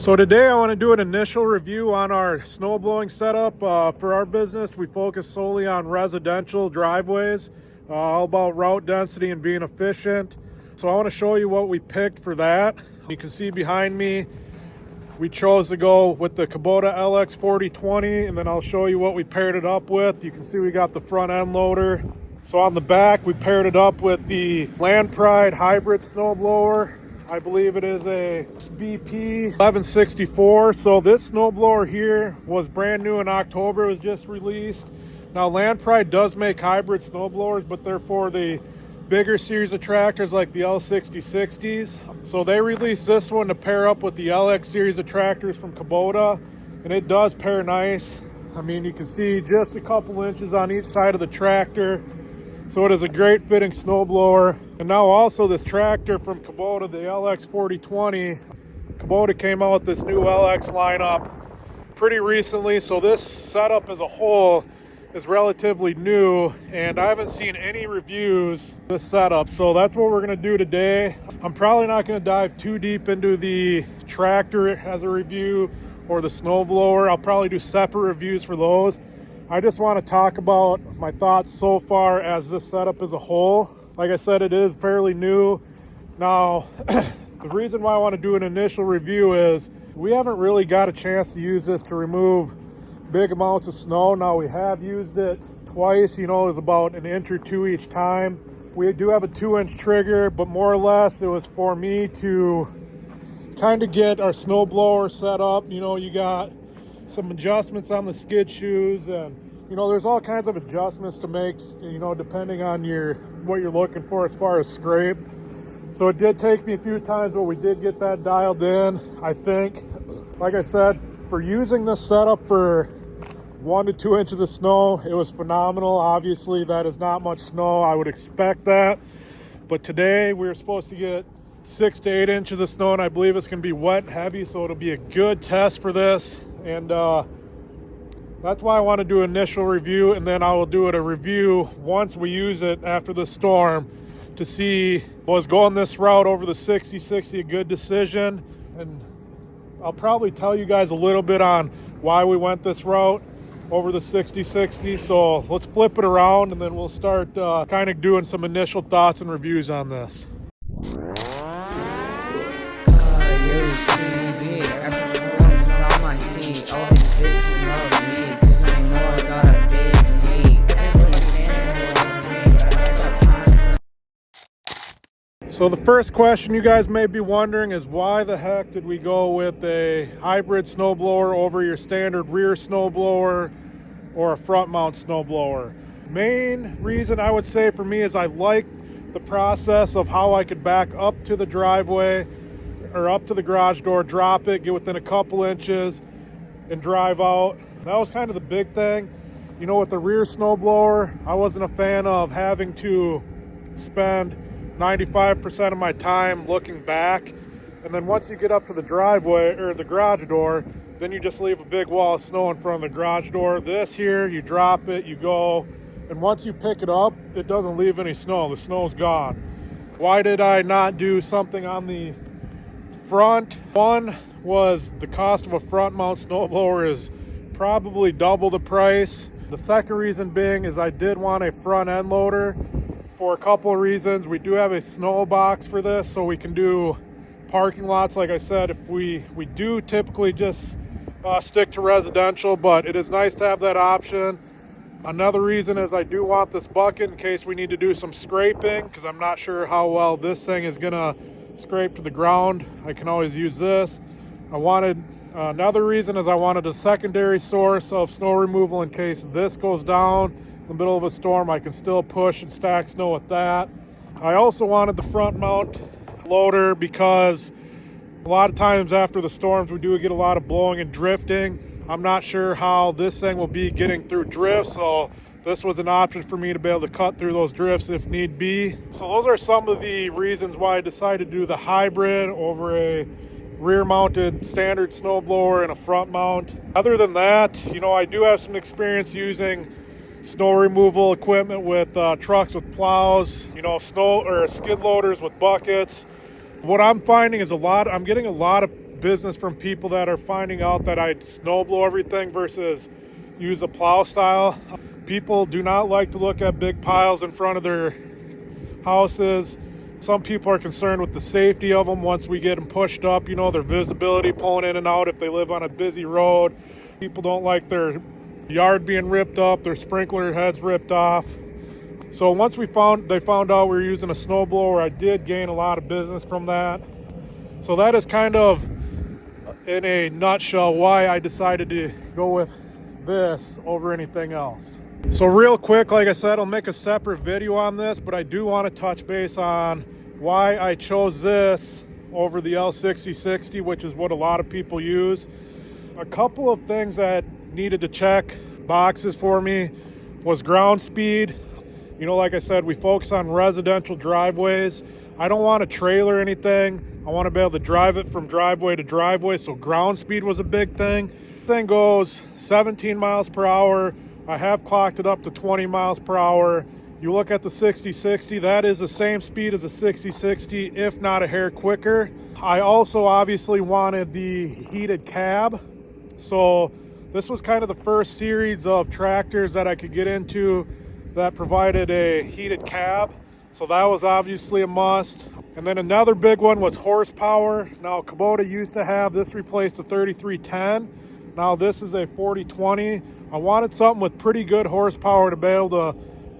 So today I want to do an initial review on our snow blowing setup. For our business, we focus solely on residential driveways, all about route density and being efficient. So I want to show you what we picked for that. You can see behind me, we chose to go with the Kubota LX 4020, and then I'll show you what we paired it up with. You can see we got the front end loader. So on the back, we paired it up with the Land Pride hybrid snowblower. I believe it is a BP 1164. So this snowblower here was brand new in October. It was just released. Now Land Pride does make hybrid snowblowers, but they're for the bigger series of tractors like the L6060s. So they released this one to pair up with the LX series of tractors from Kubota, and it does pair nice. I mean, you can see just a couple inches on each side of the tractor. So it is a great fitting snowblower. And now also this tractor from Kubota, the LX 4020, Kubota came out with this new LX lineup pretty recently. So this setup as a whole is relatively new, and I haven't seen any reviews of this setup. So that's what we're gonna do today. I'm probably not gonna dive too deep into the tractor as a review or the snowblower. I'll probably do separate reviews for those. I just want to talk about my thoughts so far as this setup as a whole. Like I said, it is fairly new. Now, the reason why I want to do an initial review is we haven't really got a chance to use this to remove big amounts of snow. Now, we have used it twice, it was about an inch or two each time. We do have a 2-inch trigger, but more or less it was for me to kind of get our snowblower set up. You got some adjustments on the skid shoes, and there's all kinds of adjustments to make, depending on what you're looking for as far as scrape. So it did take me a few times, but we did get that dialed in, I think. Like I said, for using this setup for 1 to 2 inches of snow, it was phenomenal. Obviously, that is not much snow. I would expect that. But today we were supposed to get 6 to 8 inches of snow, and I believe it's going to be wet and heavy, so it'll be a good test for this. And that's why I want to do an initial review, and then I will do a review once we use it after the storm to see, was going this route over the 6060 a good decision? And I'll probably tell you guys a little bit on why we went this route over the 6060. So let's flip it around, and then we'll start kind of doing some initial thoughts and reviews on this. So the first question you guys may be wondering is, why the heck did we go with a hybrid snowblower over your standard rear snowblower or a front mount snowblower? Main reason I would say for me is I like the process of how I could back up to the driveway or up to the garage door, drop it, get within a couple inches, and drive out. That was kind of the big thing. With the rear snowblower, I wasn't a fan of having to spend 95% of my time looking back, and then once you get up to the driveway or the garage door, then you just leave a big wall of snow in front of the garage door. This here, you drop it, you go, and once you pick it up, it doesn't leave any snow. The snow's gone. Why did I not do something on the front? One was the cost of a front mount snowblower is probably double the price. The second reason being is I did want a front end loader for a couple of reasons. We do have a snow box for this, so we can do parking lots. Like I said, if we do typically just stick to residential, but it is nice to have that option. Another reason is I do want this bucket in case we need to do some scraping, because I'm not sure how well this thing is gonna scrape to the ground. I can always use this. Another reason is I wanted a secondary source of snow removal in case this goes down in the middle of a storm. I can still push and stack snow with that. I also wanted the front mount loader because a lot of times after the storms we do get a lot of blowing and drifting. I'm not sure how this thing will be getting through drifts, so this was an option for me to be able to cut through those drifts if need be. So those are some of the reasons why I decided to do the hybrid over a rear mounted standard snowblower and a front mount. Other than that, I do have some experience using snow removal equipment with trucks with plows, snow or skid loaders with buckets. What I'm finding is I'm getting a lot of business from people that are finding out that I snow blow everything versus use a plow style. People do not like to look at big piles in front of their houses. Some people are concerned with the safety of them once we get them pushed up, you know, their visibility pulling in and out if they live on a busy road. People don't like their yard being ripped up, their sprinkler heads ripped off. So once they found out we were using a snowblower, I did gain a lot of business from that. So that is kind of, in a nutshell, why I decided to go with this over anything else. So real quick, like I said, I'll make a separate video on this, but I do want to touch base on why I chose this over the L6060, which is what a lot of people use. A couple of things that needed to check boxes for me was ground speed. You know, like I said, we focus on residential driveways. I don't want to trailer anything. I want to be able to drive it from driveway to driveway, so ground speed was a big thing. Thing goes 17 miles per hour. I have clocked it up to 20 miles per hour. You look at the 6060, that is the same speed as the 6060, if not a hair quicker. I also obviously wanted the heated cab. So this was kind of the first series of tractors that I could get into that provided a heated cab. So that was obviously a must. And then another big one was horsepower. Now Kubota used to have this replaced the 3310. Now this is a 4020. I wanted something with pretty good horsepower to be able to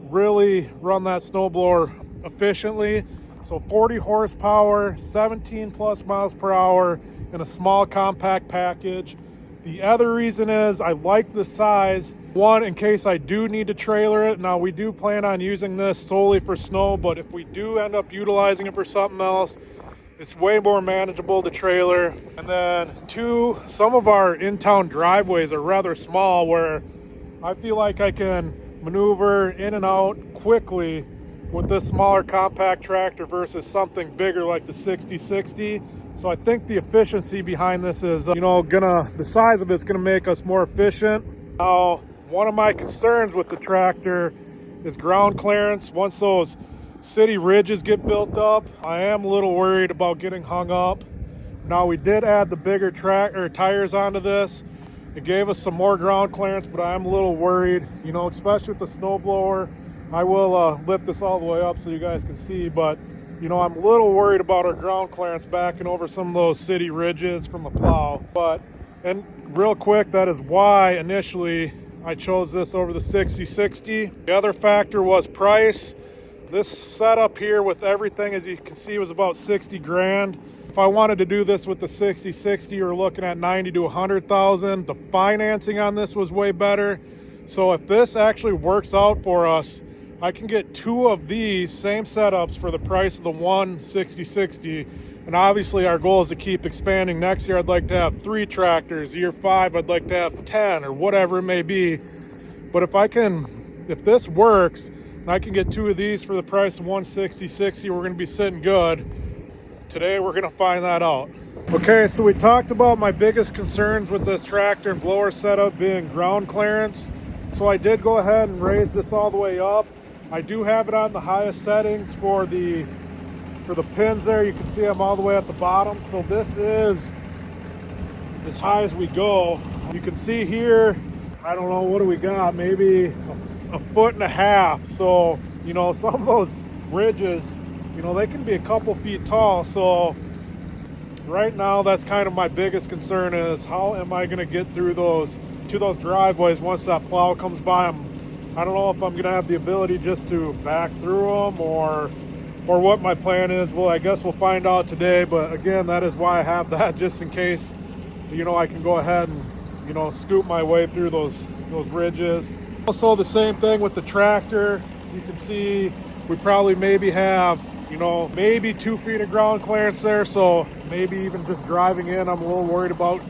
really run that snowblower efficiently. So 40 horsepower, 17 plus miles per hour in a small compact package. The other reason is I like the size. One, in case I do need to trailer it. Now we do plan on using this solely for snow, but if we do end up utilizing it for something else, it's way more manageable to trailer. And then two, some of our in-town driveways are rather small where I feel like I can maneuver in and out quickly with this smaller compact tractor versus something bigger like the 6060. So I think the efficiency behind this is, the size of it's gonna make us more efficient. Now, one of my concerns with the tractor is ground clearance. Once those city ridges get built up, I am a little worried about getting hung up. Now we did add the bigger tires onto this. It gave us some more ground clearance, but I am a little worried, especially with the snowblower. I will lift this all the way up so you guys can see, but I'm a little worried about our ground clearance backing over some of those city ridges from the plow. And real quick, that is why initially I chose this over the 6060. The other factor was price. This setup here with everything, as you can see, was about 60 grand. If I wanted to do this with the 6060, we're looking at 90 to 100,000. The financing on this was way better. So if this actually works out for us, I can get two of these same setups for the price of the one 6060. And obviously our goal is to keep expanding. Next year I'd like to have 3 tractors. Year 5 I'd like to have 10 or whatever it may be. But if this works, and I can get 2 of these for the price of one 6060, we're gonna be sitting good. Today we're gonna find that out. Okay, so we talked about my biggest concerns with this tractor and blower setup being ground clearance. So I did go ahead and raise this all the way up. I do have it on the highest settings for the pins there. You can see I'm all the way at the bottom. So this is as high as we go. You can see here, I don't know, what do we got? Maybe a foot and a half. So, some of those ridges, they can be a couple feet tall. So right now, that's kind of my biggest concern is how am I gonna get through those driveways once that plow comes by. I don't know if I'm gonna have the ability just to back through them or what my plan is. Well, I guess we'll find out today, but again, that is why I have that, just in case, I can go ahead and, scoop my way through those ridges. Also, the same thing with the tractor. You can see we probably maybe have, maybe 2 feet of ground clearance there. So maybe even just driving in, I'm a little worried about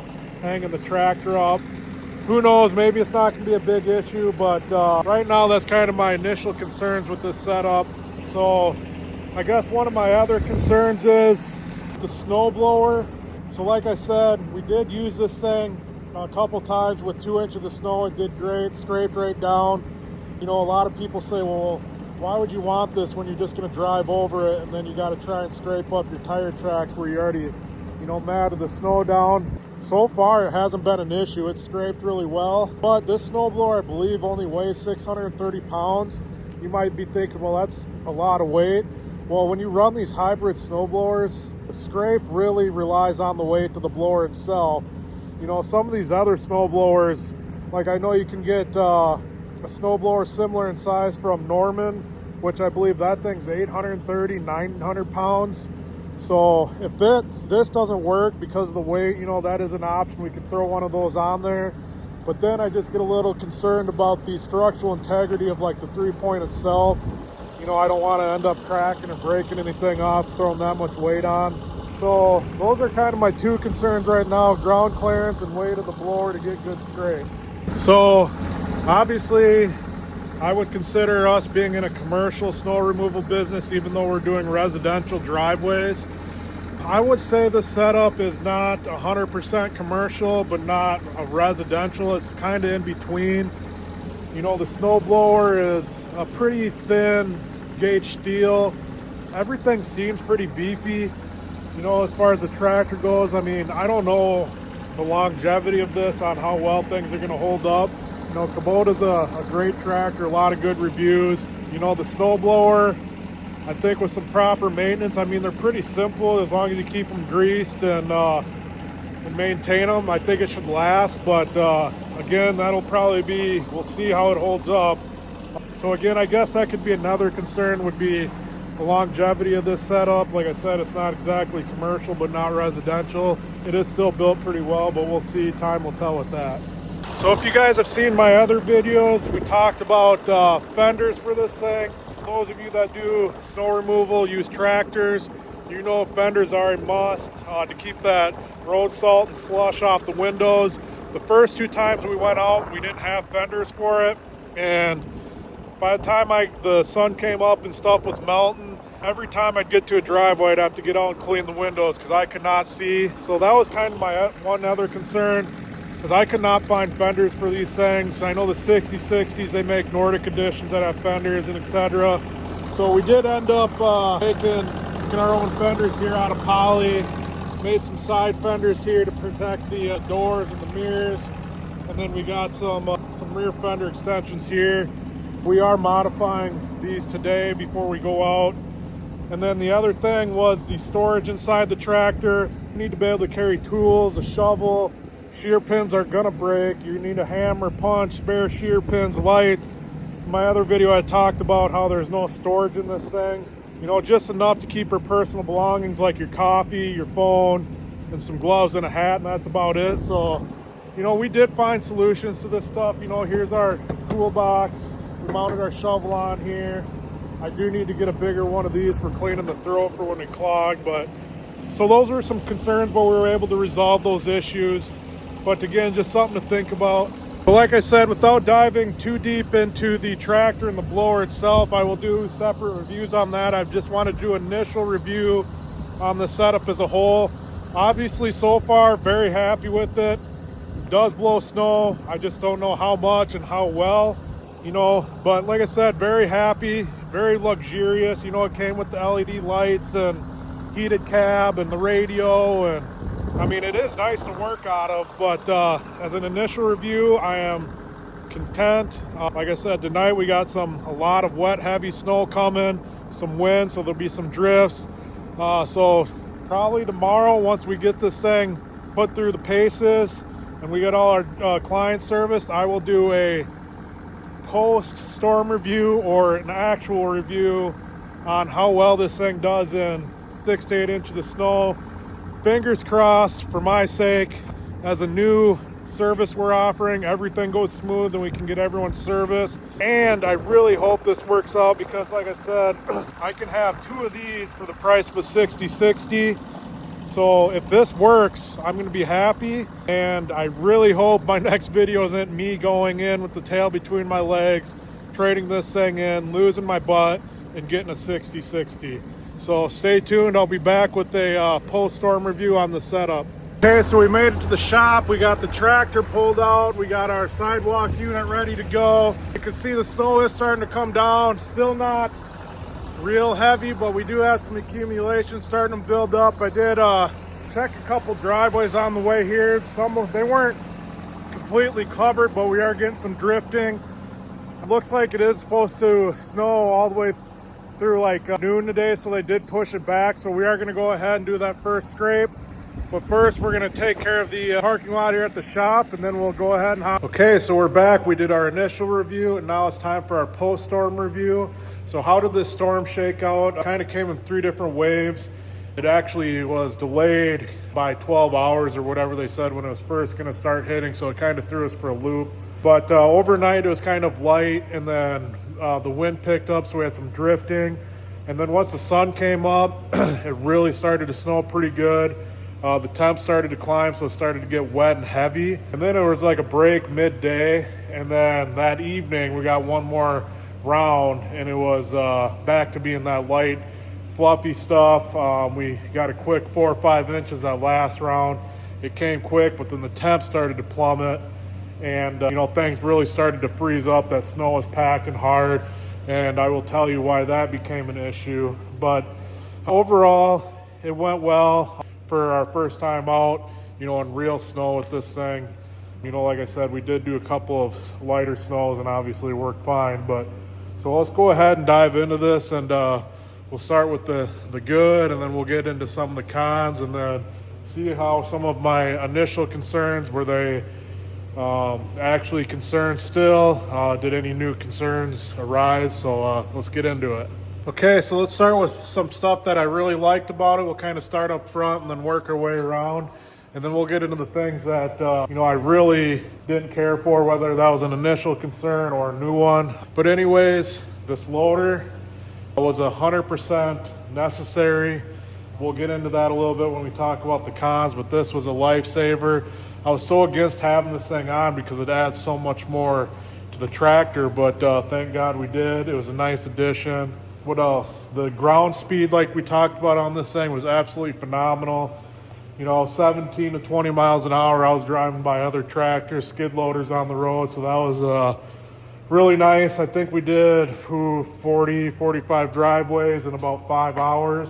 hanging the tractor up. Who knows, maybe it's not gonna be a big issue, but right now that's kind of my initial concerns with this setup. So I guess one of my other concerns is the snow blower. So like I said, we did use this thing a couple times with 2 inches of snow. It did great, scraped right down. A lot of people say, well, why would you want this when you're just gonna drive over it and then you gotta try and scrape up your tire tracks where you already matted the snow down. So far, it hasn't been an issue. It's scraped really well. But this snowblower, I believe, only weighs 630 pounds. You might be thinking, well, that's a lot of weight. Well, when you run these hybrid snowblowers, the scrape really relies on the weight of the blower itself. Some of these other snowblowers, like I know you can get a snowblower similar in size from Norman, which I believe that thing's 830, 900 pounds. So if this doesn't work because of the weight, that is an option. We can throw one of those on there. But then I just get a little concerned about the structural integrity of like the 3-point itself. I don't want to end up cracking or breaking anything off throwing that much weight on. So those are kind of my two concerns right now: ground clearance and weight of the blower to get good scrape. So obviously I would consider us being in a commercial snow removal business, even though we're doing residential driveways. I would say the setup is not 100% commercial, but not a residential. It's kind of in between. The snowblower is a pretty thin gauge steel. Everything seems pretty beefy. As far as the tractor goes, I don't know the longevity of this on how well things are going to hold up. Kubota's a great tractor, a lot of good reviews. The snowblower, I think with some proper maintenance, they're pretty simple as long as you keep them greased and maintain them. I think it should last, but again, that'll probably be, we'll see how it holds up. So again, I guess that could be another concern, would be the longevity of this setup. Like I said, it's not exactly commercial, but not residential. It is still built pretty well, but we'll see. Time will tell with that. So if you guys have seen my other videos, we talked about fenders for this thing. Those of you that do snow removal, use tractors, fenders are a must to keep that road salt and slush off the windows. The first 2 times we went out, we didn't have fenders for it, and by the time the sun came up and stuff was melting, every time I'd get to a driveway, I'd have to get out and clean the windows because I could not see. So that was kind of my one other concern, because I could not find fenders for these things. I know the 6060s, they make Nordic editions that have fenders and etc. So we did end up making our own fenders here out of poly. Made some side fenders here to protect the doors and the mirrors. And then we got some rear fender extensions here. We are modifying these today before we go out. And then the other thing was the storage inside the tractor. You need to be able to carry tools, a shovel. Shear pins are gonna break. You need a hammer, punch, spare shear pins, lights. In my other video I talked about how there's no storage in this thing. Just enough to keep your personal belongings like your coffee, your phone, and some gloves and a hat, and that's about it. So, we did find solutions to this stuff. Here's our toolbox. We mounted our shovel on here. I do need to get a bigger one of these for cleaning the throat for when we clog, but so those were some concerns, but we were able to resolve those issues. But again, just something to think about. But like I said, without diving too deep into the tractor and the blower itself, I will do separate reviews on that. I just want to do an initial review on the setup as a whole. Obviously, so far, very happy with it. It does blow snow. I just don't know how much and how well, But like I said, very happy, very luxurious. It came with the LED lights and heated cab and the radio, and it is nice to work out of, but as an initial review, I am content. Like I said, tonight we got a lot of wet, heavy snow coming, some wind, so there'll be some drifts. So probably tomorrow, once we get this thing put through the paces and we get all our clients serviced, I will do a post-storm review or an actual review on how well this thing does in 6 to 8 inches of snow. Fingers crossed, for my sake, as a new service we're offering, everything goes smooth and we can get everyone serviced. And I really hope this works out, because like I said, I can have 2 of these for the price of a 6060. So if this works, I'm going to be happy. And I really hope my next video isn't me going in with the tail between my legs, trading this thing in, losing my butt, and getting a 6060. So stay tuned. I'll be back with a post-storm review on the setup. Okay, so we made it to the shop. We got the tractor pulled out. We got our sidewalk unit ready to go. You can see the snow is starting to come down. Still not real heavy, but we do have some accumulation starting to build up. I did check a couple driveways on the way here. They weren't completely covered, but we are getting some drifting. It looks like it is supposed to snow all the way through like noon today, so they did push it back. So we are going to go ahead and do that first scrape. But first, we're going to take care of the parking lot here at the shop, and then we'll go ahead and hop. Okay, so we're back. We did our initial review, and now it's time for our post-storm review. So how did this storm shake out? It kind of came in 3 different waves. It actually was delayed by 12 hours or whatever they said when it was first going to start hitting, so it kind of threw us for a loop. But overnight, it was kind of light, and then the wind picked up, so we had some drifting. And then once the sun came up, it really started to snow pretty good. The temp started to climb, so it started to get wet and heavy. And then it was like a break midday. And then that evening, we got one more round, and it was back to being that light, fluffy stuff. We got a quick 4 or 5 inches that last round. It came quick, but then the temp started to plummet. And, things really started to freeze up. That snow was packed and hard. And I will tell you why that became an issue. But overall, it went well. For our first time out, in real snow with this thing. Like I said, we did do a couple of lighter snows and obviously worked fine. But so let's go ahead and dive into this, and we'll start with the good, and then we'll get into some of the cons, and then see how some of my initial concerns, were they actually concerns still? Did any new concerns arise? So let's get into it. Okay, so let's start with some stuff that I really liked about it. We'll kind of start up front and then work our way around. And then we'll get into the things that, I really didn't care for, whether that was an initial concern or a new one. But anyways, this loader was 100% necessary. We'll get into that a little bit when we talk about the cons, but this was a lifesaver. I was so against having this thing on because it adds so much more to the tractor, but thank God we did. It was a nice addition. What else? The ground speed, like we talked about on this thing, was absolutely phenomenal. 17 to 20 miles an hour. I was driving by other tractors, skid loaders on the road, so that was really nice. I think we did 40, 45 driveways in about 5 hours,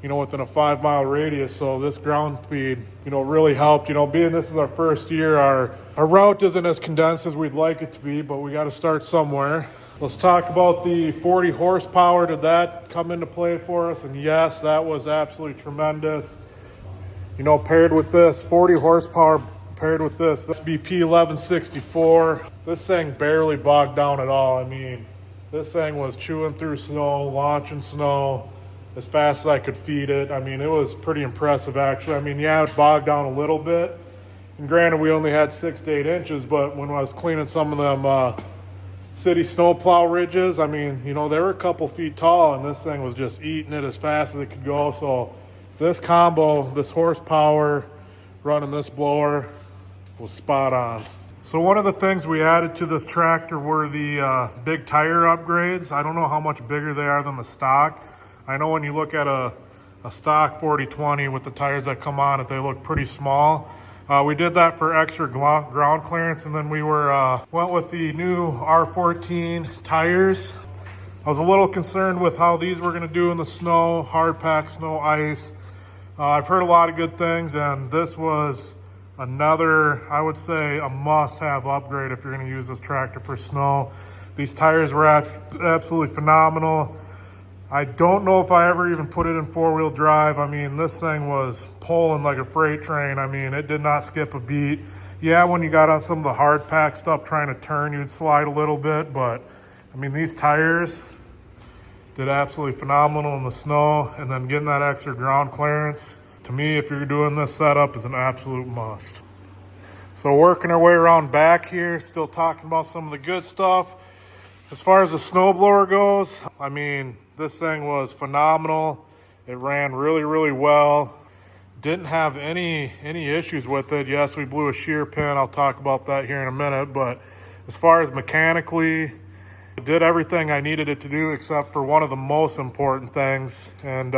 within a 5-mile radius. So this ground speed, really helped. Being this is our first year, our route isn't as condensed as we'd like it to be, but we got to start somewhere. Let's talk about the 40 horsepower. Did that come into play for us? And yes, that was absolutely tremendous. Paired with this 40 horsepower, paired with this BP 1164, this thing barely bogged down at all. I mean, this thing was chewing through snow, launching snow as fast as I could feed it. I mean, it was pretty impressive, actually. I mean, yeah, it bogged down a little bit. And granted, we only had 6 to 8 inches, but when I was cleaning some of them city snowplow ridges, I mean, they were a couple feet tall, and this thing was just eating it as fast as it could go. So this combo, this horsepower running this blower, was spot on. So one of the things we added to this tractor were the big tire upgrades. I don't know how much bigger they are than the stock. I know when you look at a stock 4020 with the tires that come on it, they look pretty small. We did that for extra ground clearance, and then we went with the new R14 tires. I was a little concerned with how these were going to do in the snow, hard pack snow, ice. I've heard a lot of good things, and this was another, I would say, a must-have upgrade if you're going to use this tractor for snow. These tires were absolutely phenomenal. I don't know if I ever even put it in 4-wheel drive. I mean, this thing was pulling like a freight train. I mean, it did not skip a beat. Yeah, when you got on some of the hard pack stuff trying to turn, you'd slide a little bit, but I mean, these tires did absolutely phenomenal in the snow, and then getting that extra ground clearance, to me, if you're doing this setup, is an absolute must. So working our way around back here, still talking about some of the good stuff. As far as the snowblower goes, I mean, this thing was phenomenal. It ran really, really well. Didn't have any issues with it. Yes, we blew a shear pin. I'll talk about that here in a minute. But as far as mechanically, it did everything I needed it to do except for one of the most important things. And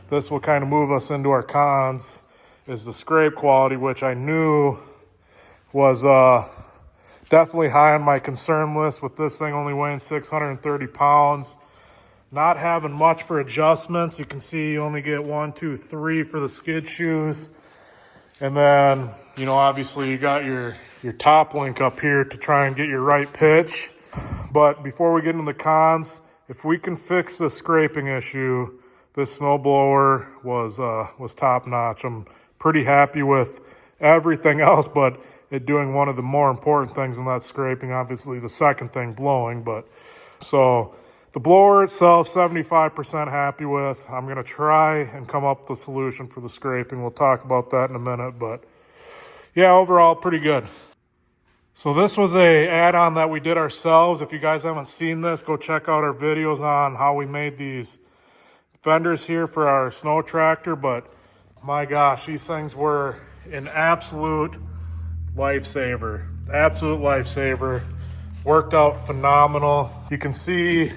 this will kind of move us into our cons, is the scrape quality, which I knew was definitely high on my concern list with this thing only weighing 630 pounds. not having much for adjustments. You can see you only get 1, 2, 3 for the skid shoes. And then, you know, obviously you got your top link up here to try and get your right pitch. But before we get into the cons, if we can fix the scraping issue, this snowblower was top notch. I'm pretty happy with everything else, but it doing one of the more important things, and that's scraping. Obviously the second thing, blowing. But so the blower itself, 75% happy with. I'm going to try and come up with a solution for the scraping. We'll talk about that in a minute, but yeah, overall pretty good. So this was a add-on that we did ourselves. If you guys haven't seen this, go check out our videos on how we made these fenders here for our snow tractor. But my gosh, these things were an absolute lifesaver. Absolute lifesaver. Worked out phenomenal. You can see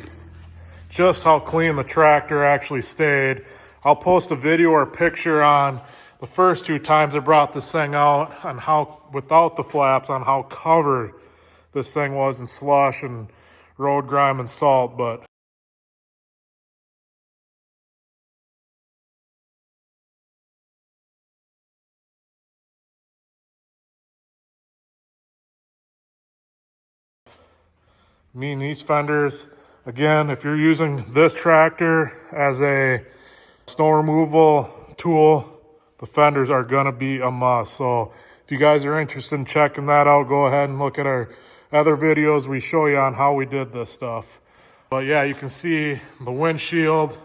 just how clean the tractor actually stayed. I'll post a video or a picture on the first 2 times I brought this thing out on how, without the flaps, on how covered this thing was in slush and road grime and salt. But I mean, these fenders, again, if you're using this tractor as a snow removal tool, the fenders are gonna be a must. So if you guys are interested in checking that out, go ahead and look at our other videos. We show you on how we did this stuff. But yeah, you can see the windshield,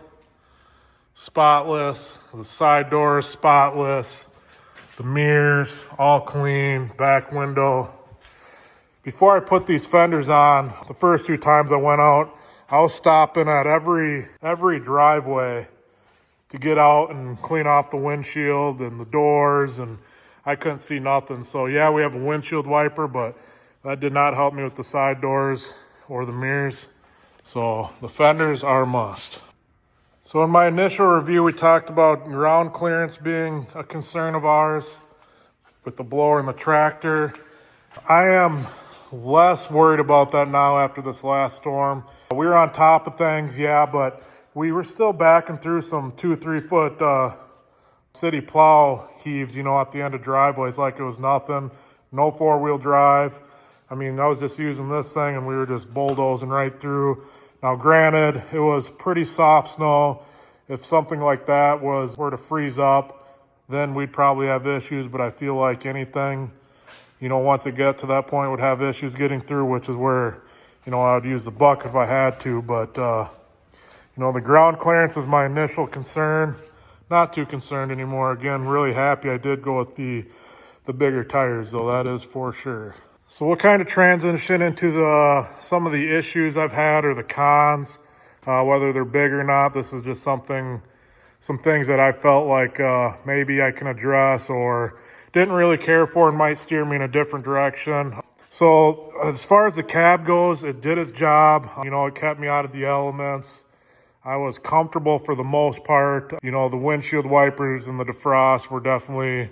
spotless, the side doors, spotless, the mirrors, all clean, back window. Before I put these fenders on, the first 2 times I went out, I was stopping at every driveway to get out and clean off the windshield and the doors, and I couldn't see nothing. So yeah, we have a windshield wiper, but that did not help me with the side doors or the mirrors. So the fenders are a must. So in my initial review, we talked about ground clearance being a concern of ours with the blower and the tractor. I am less worried about that now after this last storm. We were on top of things, yeah, but we were still backing through some 2-3 foot city plow heaves, you know, at the end of driveways like it was nothing. No 4-wheel drive. I mean, I was just using this thing and we were just bulldozing right through. Now, granted, it was pretty soft snow. If something like that were to freeze up, then we'd probably have issues, but I feel like anything, you know, once it got to that point, would have issues getting through, which is where, you know, I would use the buck if I had to. But, you know, the ground clearance is my initial concern. Not too concerned anymore. Again, really happy I did go with the bigger tires, though, that is for sure. So we'll kind of transition into some of the issues I've had or the cons, whether they're big or not. This is just some things that I felt like maybe I can address or didn't really care for and might steer me in a different direction. So as far as the cab goes, it did its job. You know, it kept me out of the elements. I was comfortable for the most part. You know, the windshield wipers and the defrost were definitely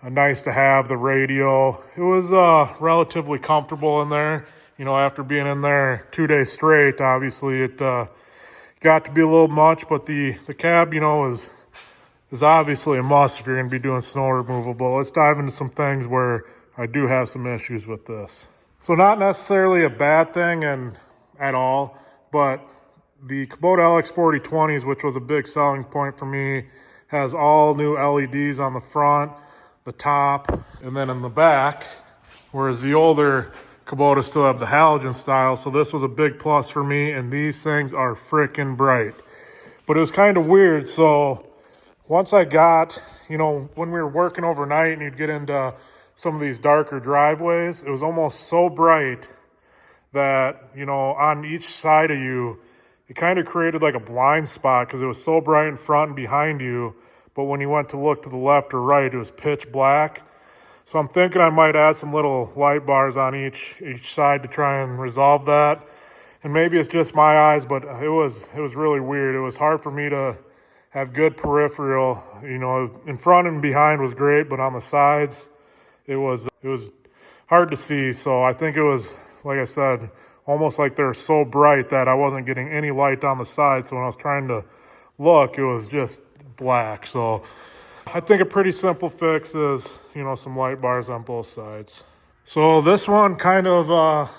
nice to have. The radio, it was relatively comfortable in there. You know, after being in there 2 days straight, obviously it got to be a little much, but the cab, you know, is obviously a must if you're going to be doing snow removal. But let's dive into some things where I do have some issues with this. So not necessarily a bad thing at all, but the Kubota LX4020s, which was a big selling point for me, has all new LEDs on the front, the top, and then in the back, whereas the older Kubota still have the halogen style. So this was a big plus for me, and these things are freaking bright. But it was kind of weird. So once I got, you know, when we were working overnight and you'd get into some of these darker driveways, it was almost so bright that, you know, on each side of you, it kind of created like a blind spot because it was so bright in front and behind you. But when you went to look to the left or right, it was pitch black. So I'm thinking I might add some little light bars on each side to try and resolve that. And maybe it's just my eyes, but it was really weird. It was hard for me to have good peripheral. You know, in front and behind was great, but on the sides, it was hard to see. So I think it was, like I said, almost like they're so bright that I wasn't getting any light down the side. So when I was trying to look, it was just black. So I think a pretty simple fix is, some light bars on both sides. So this one kind of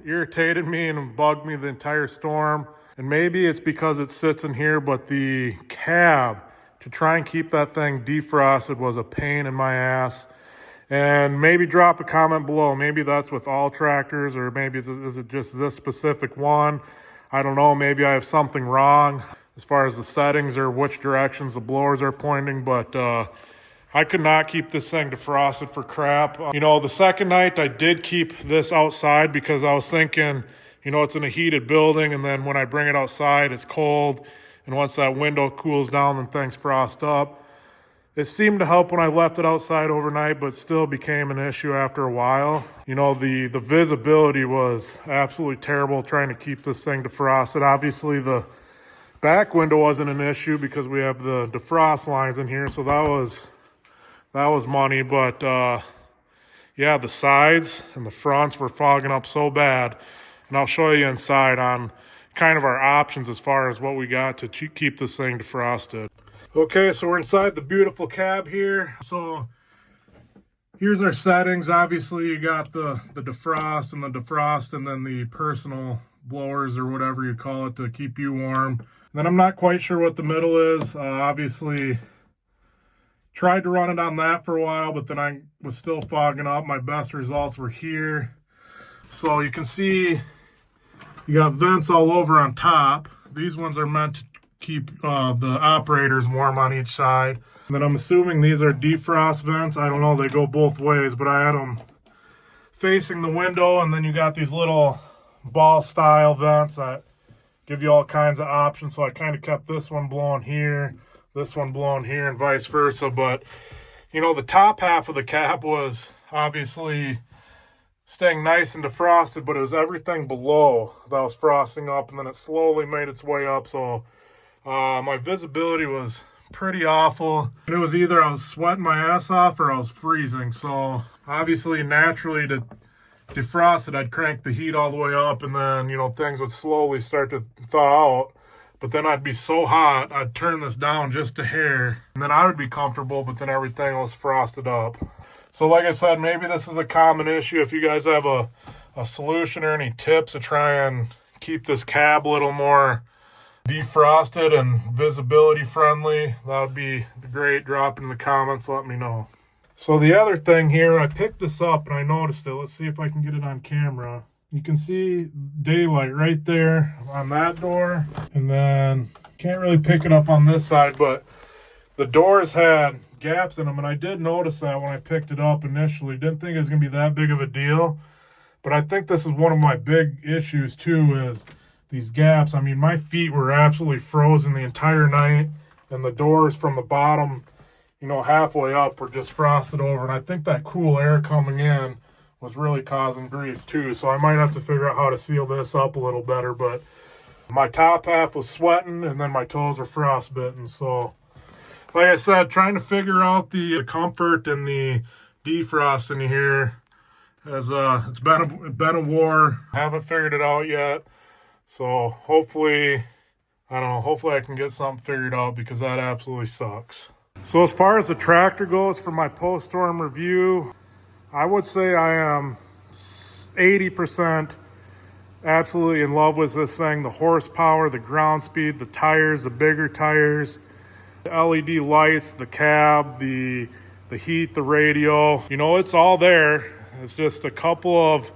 irritated me and bugged me the entire storm. And maybe it's because it sits in here, but the cab to try and keep that thing defrosted was a pain in my ass. And maybe drop a comment below. Maybe that's with all tractors, or maybe is it just this specific one? I don't know. Maybe I have something wrong as far as the settings or which directions the blowers are pointing, but I could not keep this thing defrosted for crap. The second night I did keep this outside because I was thinking, it's in a heated building, and then when I bring it outside, it's cold. And once that window cools down, then things frost up. It seemed to help when I left it outside overnight, but still became an issue after a while. The visibility was absolutely terrible trying to keep this thing defrosted. Obviously, the back window wasn't an issue because we have the defrost lines in here, so that was money. But yeah, the sides and the fronts were fogging up so bad. And I'll show you inside on kind of our options as far as what we got to keep this thing defrosted. Okay, so we're inside the beautiful cab here. So here's our settings. Obviously, you got the defrost and then the personal blowers or whatever you call it to keep you warm. Then I'm not quite sure what the middle is. Obviously, tried to run it on that for a while, but then I was still fogging up. My best results were here. So you can see you got vents all over on top. These ones are meant to keep the operators warm on each side. And then I'm assuming these are defrost vents. I don't know, they go both ways, but I had them facing the window, and then you got these little ball style vents that give you all kinds of options. So I kind of kept this one blowing here, this one blowing here, and vice versa. But the top half of the cab was obviously staying nice and defrosted, but it was everything below that was frosting up, and then it slowly made its way up. So my visibility was pretty awful. It was either I was sweating my ass off or I was freezing. So obviously, naturally, to defrost it, I'd crank the heat all the way up, and then, things would slowly start to thaw out. But then I'd be so hot, I'd turn this down just a hair, and then I would be comfortable, but then everything was frosted up. So like I said, maybe this is a common issue. If you guys have a solution or any tips to try and keep this cab a little more defrosted and visibility friendly, that would be great. Drop it in the comments, let me know. So the other thing here, I picked this up and I noticed it. Let's see if I can get it on camera. You can see daylight right there on that door, and then can't really pick it up on this side, but the doors had gaps in them, and I did notice that when I picked it up initially. Didn't think it was gonna be that big of a deal, but I think this is one of my big issues too, is these gaps. I mean, my feet were absolutely frozen the entire night, and the doors from the bottom, halfway up were just frosted over. And I think that cool air coming in was really causing grief too. So I might have to figure out how to seal this up a little better. But my top half was sweating, and then my toes were frostbitten. So like I said, trying to figure out the comfort and the defrosting here, as it's been a war. Haven't figured it out yet. So hopefully I can get something figured out, because that absolutely sucks. So as far as the tractor goes, for my post-storm review, I would say I am 80% absolutely in love with this thing. The horsepower, the ground speed, the tires, the bigger tires, the LED lights, the cab, the heat, the radio. It's all there. It's just a couple of,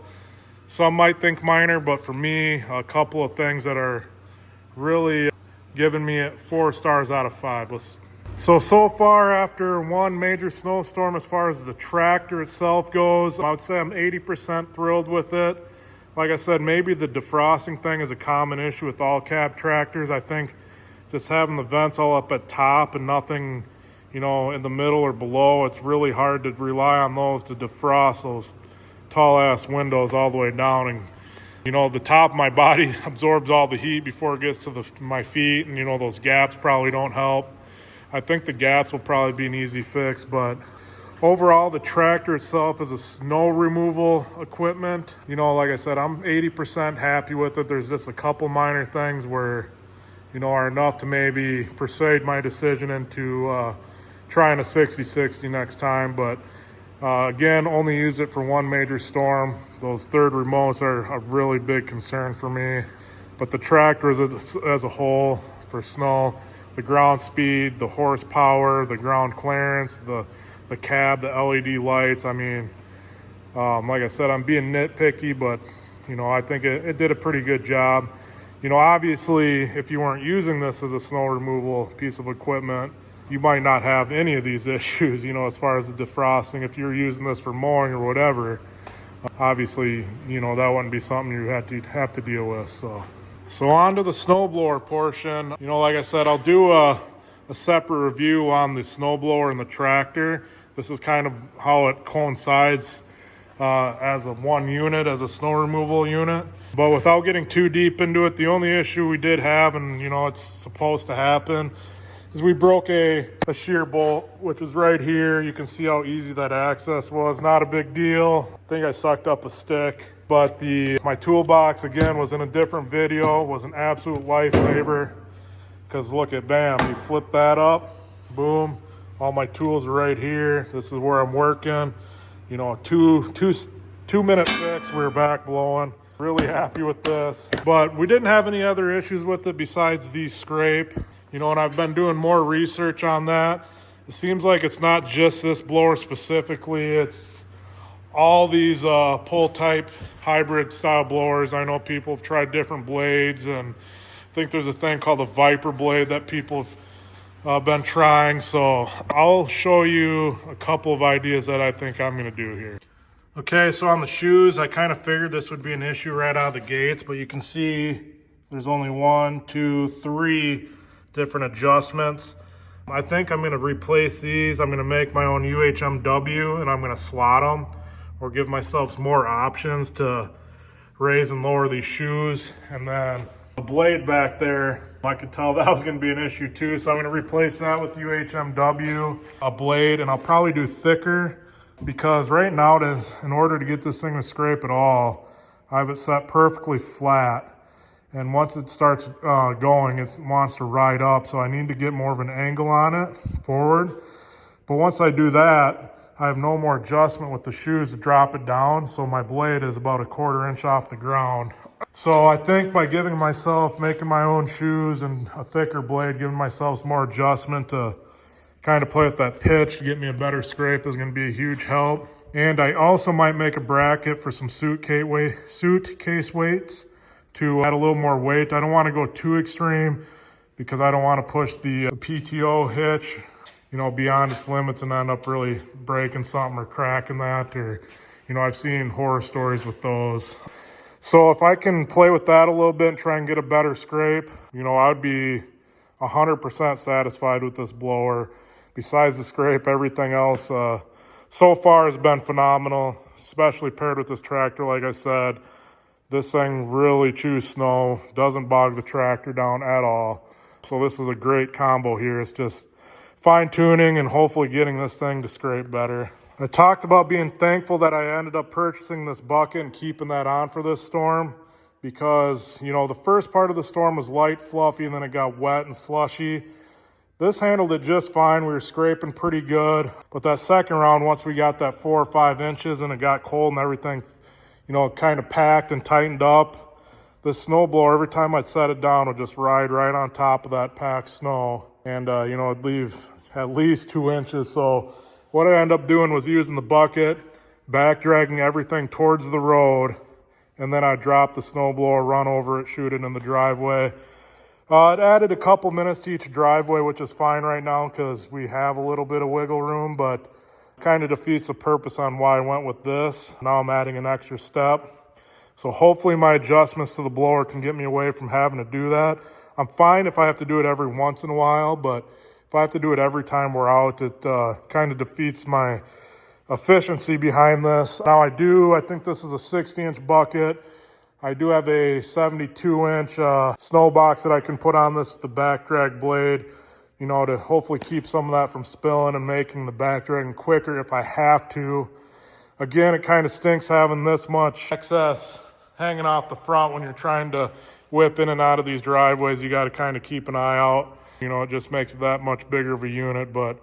some might think minor, but for me, a couple of things that are really giving me 4 stars out of 5. So far, after one major snowstorm, as far as the tractor itself goes, I would say I'm 80% thrilled with it. Like I said, maybe the defrosting thing is a common issue with all cab tractors. I think just having the vents all up at top and nothing, in the middle or below, it's really hard to rely on those to defrost those tall ass windows all the way down. And the top of my body absorbs all the heat before it gets to my feet, and those gaps probably don't help. I think the gaps will probably be an easy fix, but Overall, the tractor itself is a snow removal equipment. You know, like I said, I'm 80% happy with it. There's just a couple minor things where, you know, are enough to maybe persuade my decision into trying a 60/60 next time. But again, only used it for one major storm. Those third remotes are a really big concern for me. But the tractor as a whole for snow, the ground speed, the horsepower, the ground clearance, the cab, the LED lights. I mean, like I said, I'm being nitpicky, but, you know, I think it did a pretty good job. You know, obviously, if you weren't using this as a snow removal piece of equipment, you might not have any of these issues, you know, as far as the defrosting. If you're using this for mowing or whatever, obviously, you know, that wouldn't be something you have to deal with. So on to the snowblower portion. You know, like I said, I'll do a separate review on the snowblower and the tractor. This is kind of how it coincides as a one unit, as a snow removal unit. But without getting too deep into it, the only issue we did have, and you know it's supposed to happen, is we broke a shear bolt, which is right here. You can see how easy that access was. Not a big deal. I think I sucked up a stick. But my toolbox, again, was in a different video, was an absolute lifesaver. Because look at, bam, you flip that up, boom, all my tools are right here. This is where I'm working. You know, two minute fix, we were back blowing. Really happy with this. But we didn't have any other issues with it besides the scrape. You know, and I've been doing more research on that. It seems like it's not just this blower specifically, it's all these pull type hybrid style blowers. I know people have tried different blades, and I think there's a thing called the Viper blade that people have been trying. So I'll show you a couple of ideas that I think I'm going to do here. Okay, so on the shoes, I kind of figured this would be an issue right out of the gates, but you can see there's only 1, 2, 3 different adjustments. I think I'm going to replace these. I'm going to make my own UHMW, and I'm going to slot them or give myself more options to raise and lower these shoes. And then the blade back there, I could tell that was going to be an issue too, so I'm going to replace that with UHMW, a blade, and I'll probably do thicker, because right now, in order to get this thing to scrape at all, I have it set perfectly flat. And once it starts going, it wants to ride up, so I need to get more of an angle on it forward. But once I do that, I have no more adjustment with the shoes to drop it down, so my blade is about 1/4 inch off the ground. So I think by making my own shoes and a thicker blade, giving myself more adjustment to kind of play with that pitch to get me a better scrape is going to be a huge help. And I also might make a bracket for some suitcase weights to add a little more weight. I don't want to go too extreme because I don't want to push the PTO hitch, you know, beyond its limits and end up really breaking something or cracking that, or, you know, I've seen horror stories with those. So if I can play with that a little bit and try and get a better scrape, you know, I'd be 100% satisfied with this blower. Besides the scrape, everything else so far has been phenomenal, especially paired with this tractor. Like I said, this thing really chews snow, doesn't bog the tractor down at all. So this is a great combo here. It's just fine tuning and hopefully getting this thing to scrape better. I talked about being thankful that I ended up purchasing this bucket and keeping that on for this storm, because, you know, the first part of the storm was light, fluffy, and then it got wet and slushy. This handled it just fine. We were scraping pretty good. But that second round, once we got that 4 or 5 inches and it got cold and everything, you know, kind of packed and tightened up, this snowblower, every time I'd set it down, would just ride right on top of that packed snow. And, you know, it'd leave at least 2 inches. So what I ended up doing was using the bucket, back dragging everything towards the road, and then I drop the snowblower, run over it, shoot it in the driveway. It added a couple minutes to each driveway, which is fine right now because we have a little bit of wiggle room, but kind of defeats the purpose on why I went with this. Now I'm adding an extra step. So hopefully my adjustments to the blower can get me away from having to do that. I'm fine if I have to do it every once in a while, but if I have to do it every time we're out, it kind of defeats my efficiency behind this. Now I think this is a 60-inch bucket. I do have a 72-inch snow box that I can put on this with the back drag blade. you know, to hopefully keep some of that from spilling and making the back dragging quicker if I have to. Again, it kind of stinks having this much excess hanging off the front when you're trying to whip in and out of these driveways. You got to kind of keep an eye out. You know, it just makes it that much bigger of a unit. But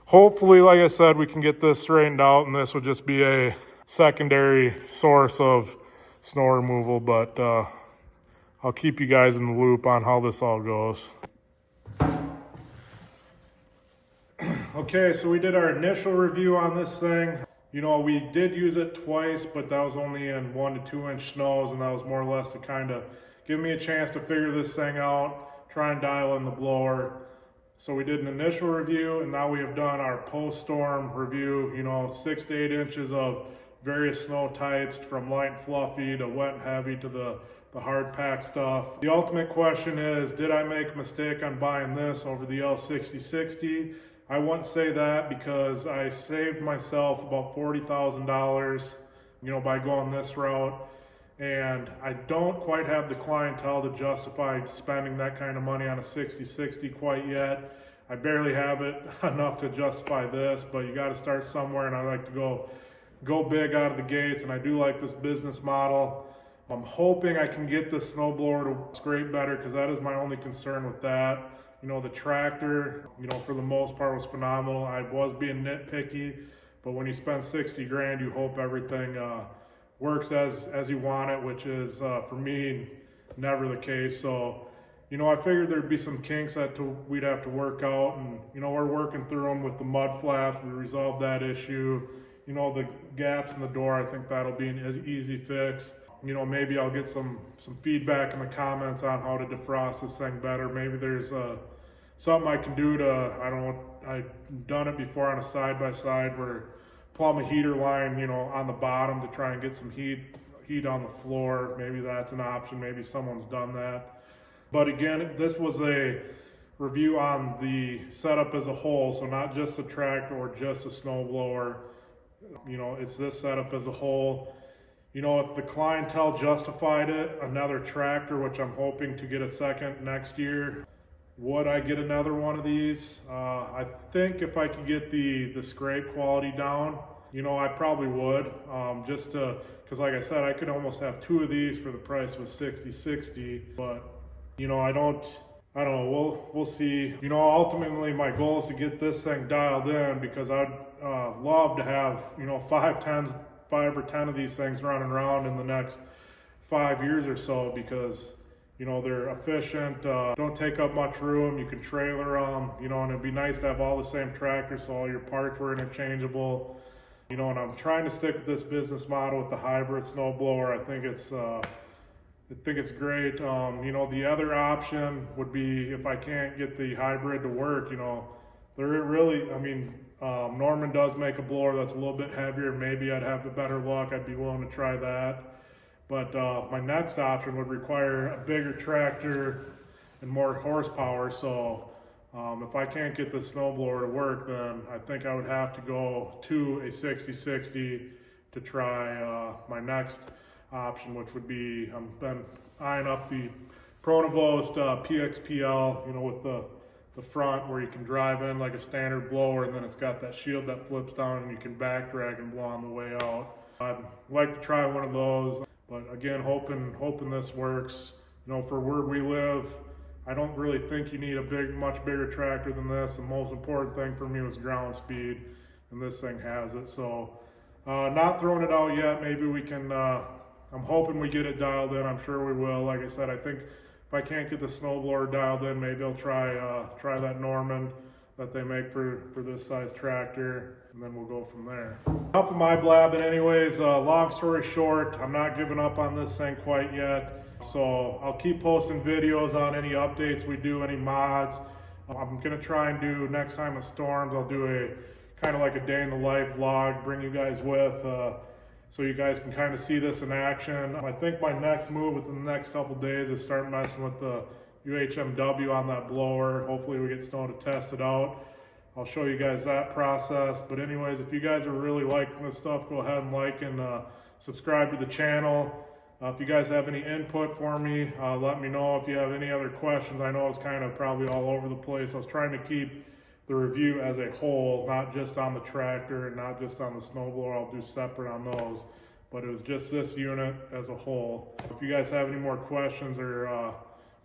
hopefully, like I said, we can get this straightened out, and this would just be a secondary source of snow removal. But I'll keep you guys in the loop on how this all goes. Okay, so we did our initial review on this thing. You know, we did use it twice, but that was only in 1 to 2 inch snows, and that was more or less to kind of give me a chance to figure this thing out, try and dial in the blower. So we did an initial review, and now we have done our post-storm review, you know, 6 to 8 inches of various snow types, from light and fluffy to wet and heavy to the hard pack stuff. The ultimate question is, did I make a mistake on buying this over the L6060? I wouldn't say that, because I saved myself about $40,000, you know, by going this route. And I don't quite have the clientele to justify spending that kind of money on a 6060 quite yet. I barely have it enough to justify this, but you got to start somewhere, and I like to go big out of the gates, and I do like this business model. I'm hoping I can get the snowblower to scrape better, because that is my only concern with that. You know, the tractor, you know, for the most part was phenomenal. I was being nitpicky, but when you spend 60 grand, you hope everything works as you want it, which is, for me, never the case. So, you know, I figured there'd be some kinks that we'd have to work out, and, you know, we're working through them with the mud flaps. We resolved that issue. You know, the gaps in the door, I think that'll be an easy fix. You know, maybe I'll get some feedback in the comments on how to defrost this thing better. Maybe there's something I can do to, I don't know, I've done it before on a side-by-side where plumb a heater line, you know, on the bottom to try and get some heat on the floor. Maybe that's an option. Maybe someone's done that. But again, this was a review on the setup as a whole, so not just a tractor or just a snowblower. You know, it's this setup as a whole. You know, if the clientele justified it, another tractor, which I'm hoping to get a second next year, would I get another one of these? I think if I could get the scrape quality down, you know, I probably would. Just to, because like I said, I could almost have 2 of these for the price of a 6060. But, you know, I don't know. We'll see. You know, ultimately my goal is to get this thing dialed in, because I'd love to have, you know, 5 or 10 of these things running around in the next 5 years or so, because, you know, they're efficient, don't take up much room, you can trailer them, you know, and it'd be nice to have all the same tractors so all your parts were interchangeable. You know, and I'm trying to stick with this business model with the hybrid snowblower. I think it's great. You know, the other option would be, if I can't get the hybrid to work, you know, there really, I mean, Norman does make a blower that's a little bit heavier. Maybe I'd have the better luck. I'd be willing to try that. But my next option would require a bigger tractor and more horsepower. So if I can't get the snowblower to work, then I think I would have to go to a 6060 to try my next option, which would be, I've been eyeing up the Pronovost PXPL, you know, with the front where you can drive in like a standard blower, and then it's got that shield that flips down and you can back drag and blow on the way out. I'd like to try one of those, but again, hoping this works. You know, for where we live, I don't really think you need a much bigger tractor than this. The most important thing for me was ground speed, and this thing has it. So not throwing it out yet. Maybe we can, I'm hoping we get it dialed in. I'm sure we will. Like I said, I think if I can't get the snowblower dialed in, maybe I'll try that Norman that they make for this size tractor, and then we'll go from there. Enough of my blabbing anyways. Long story short, I'm not giving up on this thing quite yet. So I'll keep posting videos on any updates we do, any mods. I'm gonna try and do, next time it storms, I'll do a kind of like a day in the life vlog, bring you guys with, so you guys can kind of see this in action. I think my next move within the next couple days is start messing with the UHMW on that blower. Hopefully we get snow to test it out. I'll show you guys that process. But anyways, if you guys are really liking this stuff, go ahead and like and subscribe to the channel. If you guys have any input for me, let me know. If you have any other questions, I know it's kind of probably all over the place. I was trying to keep the review as a whole, not just on the tractor and not just on the snowblower. I'll do separate on those, but it was just this unit as a whole. If you guys have any more questions or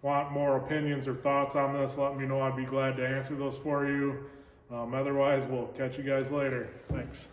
want more opinions or thoughts on this, let me know. I'd be glad to answer those for you. Otherwise, we'll catch you guys later. Thanks.